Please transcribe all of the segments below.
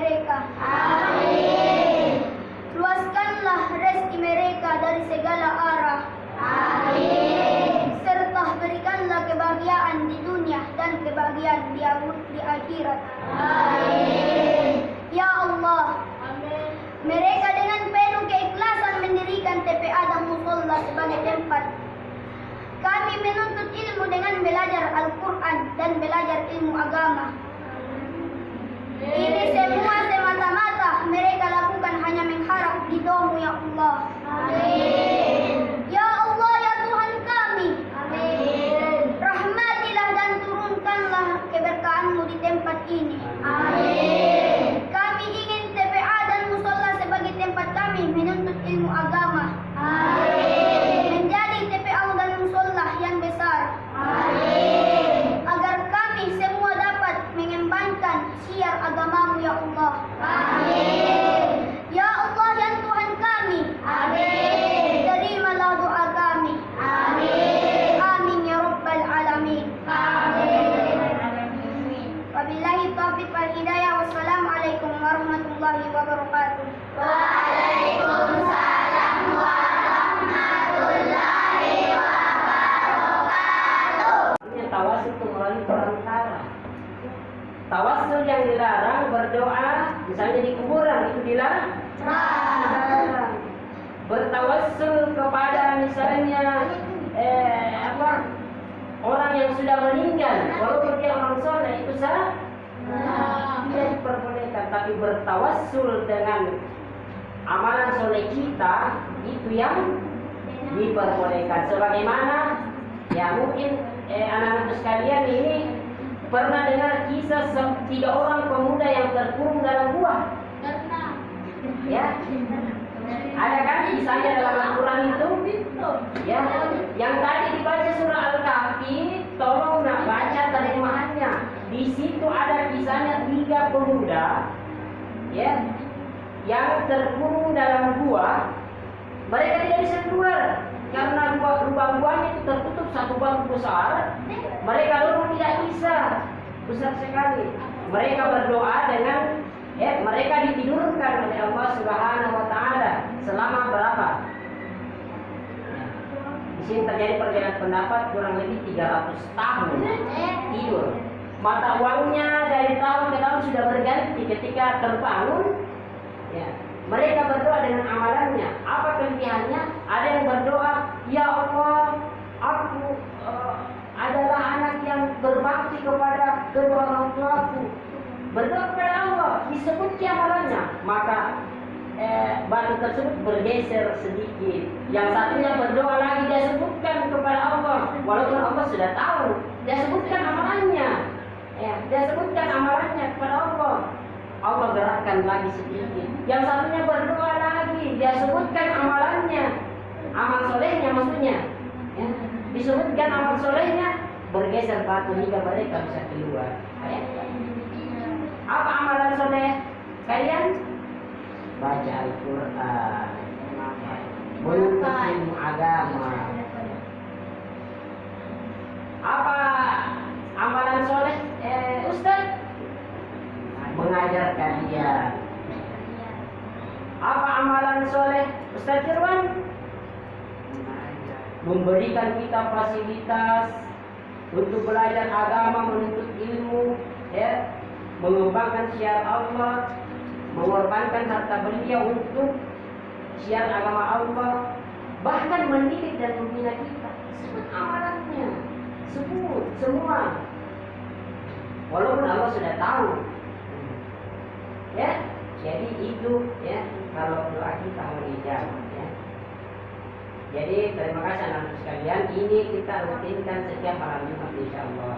mereka. Amin. Luaskanlah rezeki mereka dari segala arah. Amin. Serta berikanlah kebahagiaan di dunia dan kebahagiaan di akhirat. Amin. Ya Allah, mereka dengan penuh keikhlasan mendirikan TPA dan musola sebagai tempat kami menuntut ilmu dengan belajar Al-Quran dan belajar ilmu agama. Ini semua semata-mata mereka lakukan hanya mengharap ridho-Mu ya Allah. Amin. Ya Allah, ya Tuhan kami, Amin. rahmatilah dan turunkanlah keberkahan-Mu di tempat ini. Amin. Kami ingin TPA dan musola sebagai tempat kami menuntut ilmu agama. Amin. Menjadi TPA dan musola yang besar. Amin. Agar kami semua dapat mengembangkan syiar agama-Mu ya Allah. Amin. Ya Allah, ya Tuhan kami, Amin. terimalah doa kami. Amin. Amin ya Rabbal Alamin. Amin. Wabillahi taufiq wal hidayah. Wassalamualaikum warahmatullahi wabarakatuh. Waalaikumsalam warahmatullahi wabarakatuh. Tawasul itu melalui perantara. Tawasul yang dilarang berdoa, misalnya di kuburan itu dilarang. Bertawasul kepada misalnya orang yang sudah meninggal, walaupun dia orang soleh itu salah. Tidak diperbolehkan, tapi bertawassul dengan amalan soleh kita itu yang diperbolehkan. Sebagaimana ya mungkin anak-anak sekalian ini pernah dengar kisah 3 orang pemuda yang terkurung dalam gua. Ya, ada kan kisahnya dalam Al-Quran itu? Ya, yang tadi dibaca surah Al-Kahfi, tolong nak baca terjemahannya. Di situ ada kisahnya 3 pemuda, ya, yang terkurung dalam gua. Mereka tidak bisa keluar karena lubang guanya itu tertutup satu batu besar. Mereka lubang tidak bisa, besar sekali. Mereka berdoa dengan mereka ditidurkan oleh Allah Subhanahu wa taala selama berapa? Di sini terjadi perbedaan pendapat, kurang lebih 300 tahun tidur. Mata uangnya dari tahun ke tahun sudah berganti. Ketika terbangun, ya, mereka berdoa dengan amalannya. Apa kelebihannya? Ada yang berdoa, ya Allah, aku adalah anak yang berbakti kepada kedua orang tuaku. Berdoa kepada Allah, disebut amalannya, maka batu tersebut bergeser sedikit. Yang satunya berdoa lagi, dia sebutkan kepada Allah, walaupun Allah sudah tahu. Dia sebutkan amalannya, dia sebutkan amalannya kepada Allah. Allah gerakkan lagi sedikit. Yang satunya berdoa lagi, dia sebutkan amalannya, amal solehnya maksudnya. Ya, disebutkan amal solehnya, bergeser batu hingga mereka bisa keluar. Apa amalan soleh kalian? Baca Al-Quran, menuntut ilmu agama. Apa amalan soleh Ustaz? Mengajar kalian. Apa amalan soleh Ustaz Firman? Memberikan kita fasilitas untuk belajar agama, menuntut ilmu, ya, mengembangkan syiar Allah, mengorbankan harta beliau untuk syiar agama Allah, bahkan mendidik dan membina kita. Sebut amalannya, sebut semua. Walaupun Allah sudah tahu. Ya, jadi itu ya kalau doa kita dijawab ya. Jadi terima kasih anak-anak sekalian. Ini kita rutinkan setiap malam Jumat insyaallah.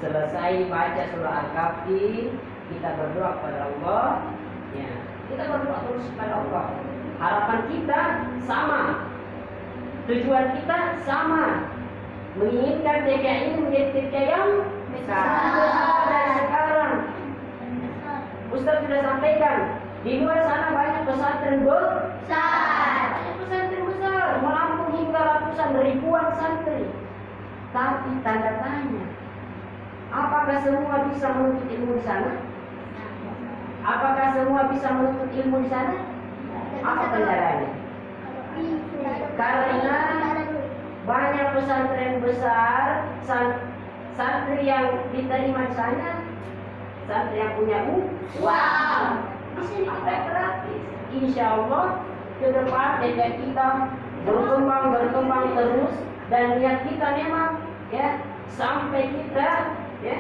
Selesai baca surah Al-Kahfi, kita berdoa kepada Allah. Ya, kita berdoa terus kepada Allah. Harapan kita sama, tujuan kita sama, menginginkan TPA ini menjadi TPA yang besar dari sekarang. Ustaz sudah sampaikan, di luar sana banyak pesantren besar, banyak pesantren besar, menampung hingga ratusan ribuan santri. Tapi tanda tanya, apakah semua bisa menuntut ilmu di sana? Apakah semua bisa menuntut ilmu di sana? Apa kendalanya? Karena banyak pesantren besar, santri yang diterima di sana, santri yang punya uang. Di sini kita gratis. Insya Allah ke depan DPR kita berkembang terus, dan niat kita memang ya sampai kita ya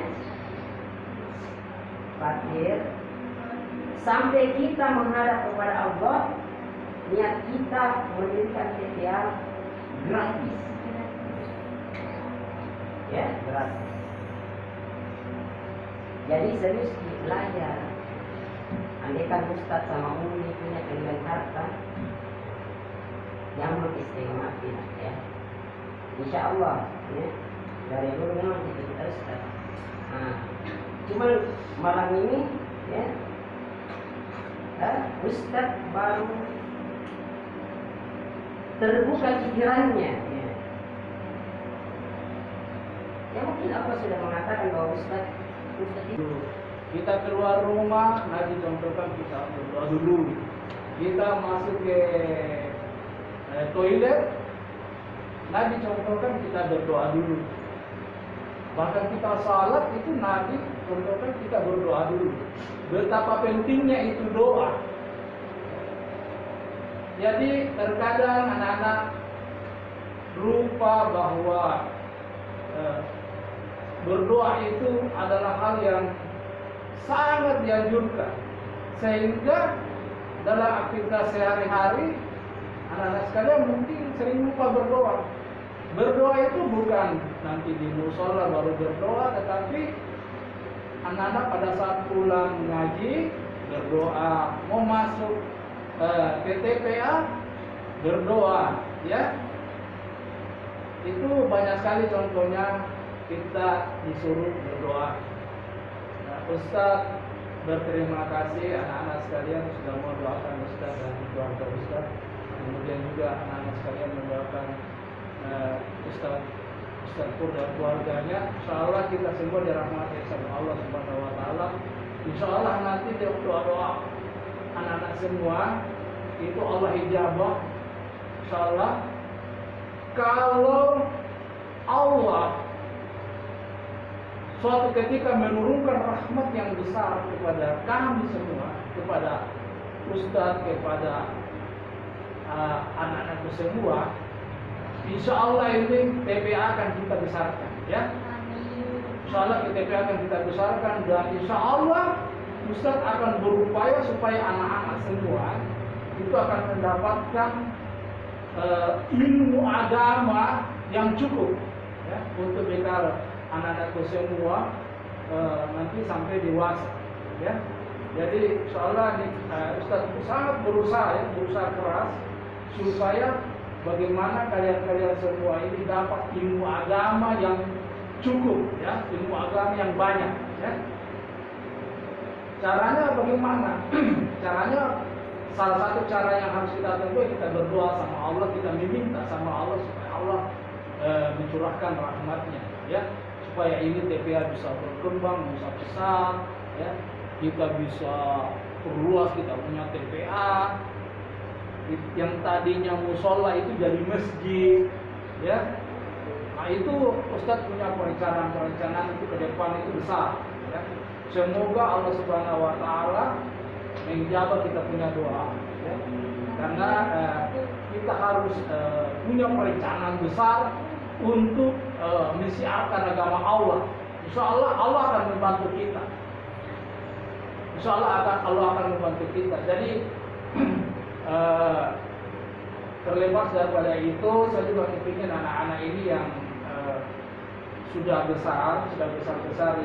fakir, sampai kita menghadap kepada Allah. Niat kita mendirikan TPA gratis, ya gratis. Jadi serius belajar. Andaikan Ustadz sama Umi punya kelebihan harta, yang mengistimewa ya. Insya Allah ya. Dari dulu memang kita Ustadz. Nah, cuman malam ini ya Ustadz baru terbuka pikirannya ya. Ya mungkin apa sudah mengatakan bahwa Ustadz itu kita keluar rumah, Nabi contohkan kita berdoa dulu. Kita masuk ke toilet, Nabi contohkan kita berdoa dulu. Bahkan kita salat itu Nabi contohkan kita berdoa dulu. Betapa pentingnya itu doa. Jadi terkadang anak-anak lupa bahwa berdoa itu adalah hal yang sangat dianjurkan, sehingga dalam aktivitas sehari-hari anak-anak sekalian mungkin sering lupa berdoa. Berdoa itu bukan nanti di musola baru berdoa, tetapi anak-anak pada saat pulang mengaji berdoa, mau masuk ke TPA berdoa, ya. Itu banyak sekali contohnya kita disuruh berdoa. Ustaz berterima kasih anak-anak sekalian sudah mendoakan Ustaz dan keluarga Ustaz. Kemudian juga anak-anak sekalian mendoakan Ustaz Pur dan keluarganya. Insyaallah kita semua dirahmati oleh Allah Subhanahu wa taala. Insyaallah nanti doa-doa anak-anak semua itu Allah ijabah. Insyaallah kalau Allah suatu ketika menurunkan rahmat yang besar kepada kami semua, kepada Ustadz, kepada anak-anakku semua, insya Allah ini TPA akan kita besarkan, ya. Insya Allah TPA akan kita besarkan, dan insya Allah Ustadz akan berupaya supaya anak-anak semua itu akan mendapatkan ilmu agama yang cukup, ya, untuk bekal anak-anakku semua nanti sampai dewasa, ya. Jadi insyaallah Ustaz sangat berusaha, ya, berusaha keras supaya bagaimana kalian-kalian semua ini dapat ilmu agama yang cukup, ya, ilmu agama yang banyak, ya. Caranya bagaimana? Caranya salah satu cara yang harus kita tempuh, kita berdoa sama Allah, kita meminta sama Allah supaya Allah mencurahkan rahmatnya, ya, supaya ini TPA bisa berkembang, bisa besar, ya, kita bisa perluas, kita punya TPA yang tadinya musola itu jadi masjid, ya. Nah itu Ustadz punya perencanaan itu ke depan itu besar, ya. Semoga Allah Subhanahu wa taala menjawab kita punya doa, ya. Karena kita harus punya perencanaan besar untuk mensiarkan agama Allah. Insya Allah Allah akan membantu kita. Insya Allah Allah akan membantu kita. Jadi terlepas daripada itu, saya juga ingin anak-anak ini yang sudah besar,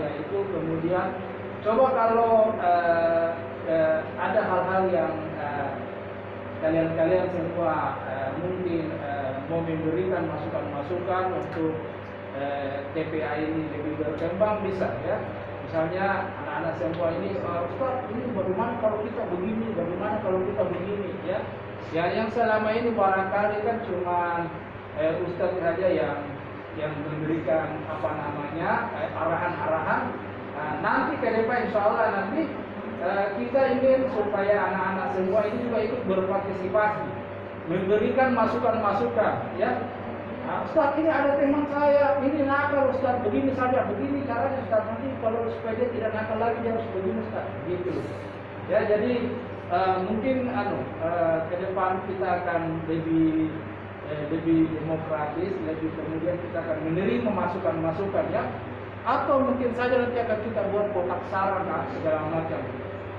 yaitu kemudian coba kalau ada hal-hal yang kalian semua mungkin mau memberikan masukan-masukan untuk TPA ini lebih berkembang, bisa, ya. Misalnya anak-anak semua ini, Ustaz, ini bagaimana kalau kita begini, bagaimana kalau kita begini, ya. Ya yang selama ini barangkali kan cuma Ustaz saja yang memberikan arahan-arahan. Nah, nanti ke depan insya Allah nanti kita ingin supaya anak-anak semua ini juga ikut berpartisipasi, memberikan masukan-masukan, ya. Nah, Ustaz, ini ada teman saya, ini nakal Ustaz, begini saja, begini caranya Ustaz, nanti kalau supaya dia tidak nakal lagi dia harus begini Ustaz, gitu. Ya, jadi mungkin ke depan kita akan lebih demokratis, lebih kemudian kita akan menerima masukan-masukan, ya. Atau mungkin saja nanti akan kita buat kotak saran segala macam.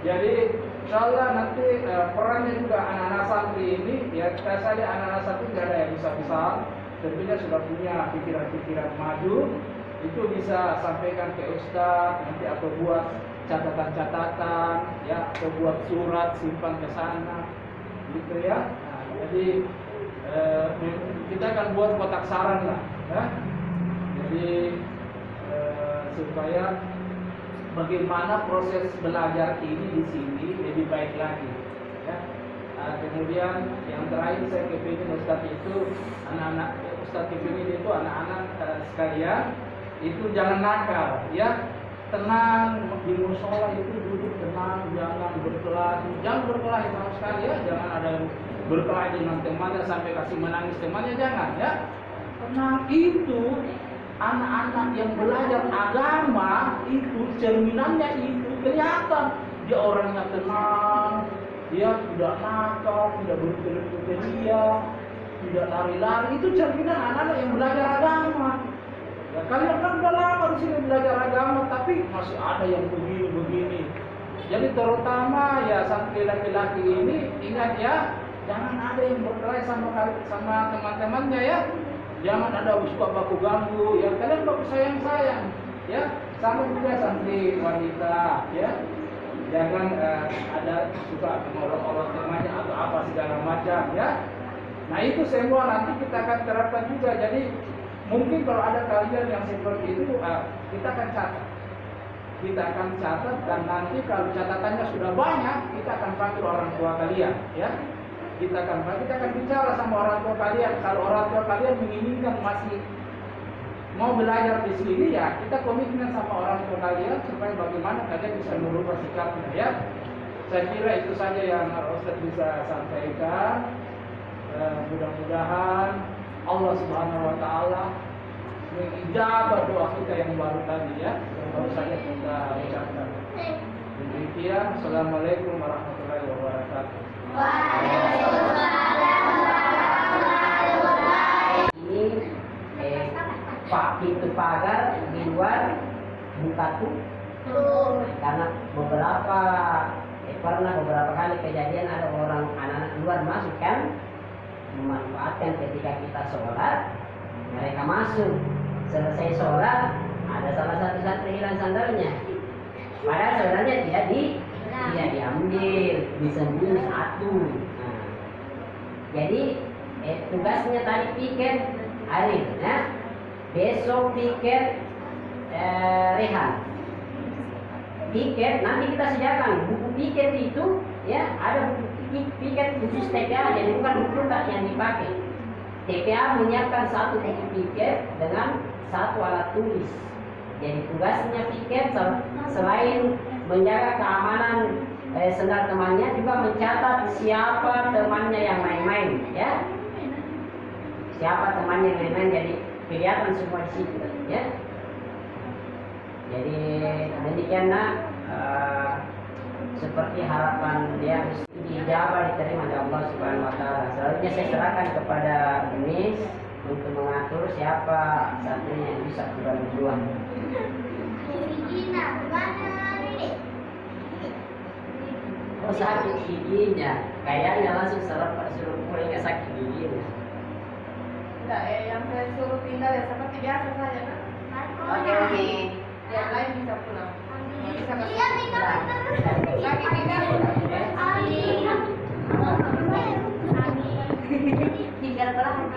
Jadi insyaallah nanti perannya juga anak-anak santri ini, ya, kita saja anak-anak santri tidak ada yang bisa, tentunya sudah punya pikiran-pikiran maju, itu bisa sampaikan ke Ustaz nanti, atau buat catatan-catatan, ya, atau buat surat simpan ke sana, gitu ya. Nah, jadi kita akan buat kotak saran lah, ya. Jadi supaya bagaimana proses belajar ini di sini lebih baik lagi, ya. Kemudian yang terakhir saya kepingin Ustaz itu anak-anak, Ustaz kepingin itu anak-anak sekalian itu jangan nakal, ya. Tenang di musola itu duduk tenang, jangan berkelahi sama sekali, ya. Jangan ada yang berkelahi dengan temannya sampai kasih menangis temannya, jangan, ya. Tenang, itu anak-anak yang belajar agama itu cerminannya itu kelihatan, dia orangnya tenang, dia tidak nakal, tidak berteriak-teriak, tidak lari-lari, itu cerminan anak-anak yang belajar agama. Ya, kalian kan udah lama di sini belajar agama, tapi masih ada yang begini-begini. Jadi terutama ya santri laki-laki ini ingat, ya, jangan ada yang berkelahi sama teman-temannya, ya. Jangan ada suka baku ganggu, ya. Kalian baku sayang-sayang, ya. Sama juga santri wanita, ya. Jangan ada suka mengolok-olok temannya atau apa segala macam, ya. Nah, itu semua nanti kita akan terapkan juga. Jadi mungkin kalau ada kalian yang seperti itu, kita akan catat. Kita akan catat, dan nanti kalau catatannya sudah banyak, kita akan panggil orang tua kalian, ya. Kita akan bicara sama orang tua kalian. Kalau orang tua kalian menginginkan masih mau belajar di sini, ya, kita komitmen sama orang tua kalian supaya bagaimana kalian bisa merubah sikapnya, ya. Saya kira itu saja yang Ustaz bisa sampaikan. Mudah-mudahan Allah Subhanahu wa taala mengijabah doa kita yang baru tadi, ya, yang baru saja kita ucapkan. Demikian, Assalamualaikum warahmatullahi wabarakatuh. Ini pak pintu pagar di luar buka tutup, karena beberapa kali kejadian ada orang anak-anak luar masuk, kan, memanfaatkan ketika kita sholat, mereka masuk, selesai sholat ada salah satu santri hilang sandalnya, padahal sebenarnya tidak diambil, disembunyi satu. Nah, jadi tugasnya tadi piket Arif, ya. Besok piket Rehan. Piket nanti kita sediakan buku piket itu, ya, ada buku piket khusus TPA, jadi bukan buku yang dipakai. TPA menyiapkan satu buku piket dengan satu alat tulis. Jadi tugasnya piket selain menjaga keamanan sendal temannya, juga mencatat siapa temannya yang main-main, ya. Siapa temannya yang main-main, jadi kelihatan semua di situ, ya. Jadi demikian, seperti harapan dia dijawab, diterima oleh Allah Subhanahu wa taala. Selanjutnya saya serahkan kepada Miss untuk mengatur siapa santrinya yang bisa berjuang. Oh, sakit giginya, kayaknya langsung suruh pulang sakit giginya. Enggak, yang saya suruh tinggal ya seperti biasa saja, kan? Oke, yang lain bisa pulang. Bisa ke lagi tinggal. Tinggal pulang.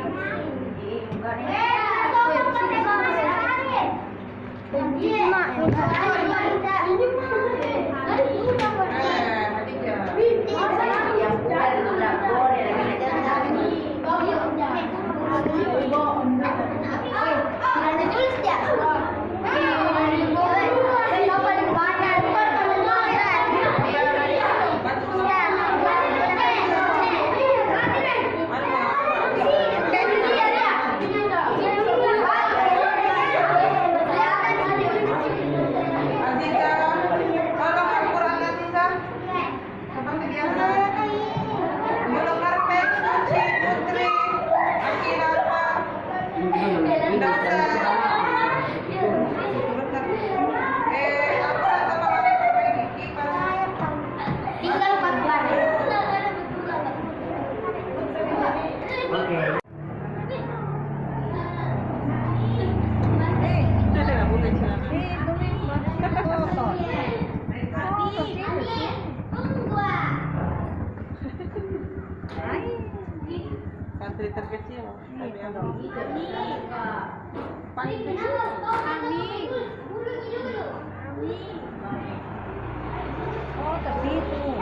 putri terkecil. Tapi ada Paling kecil. Amin. oh ke situ.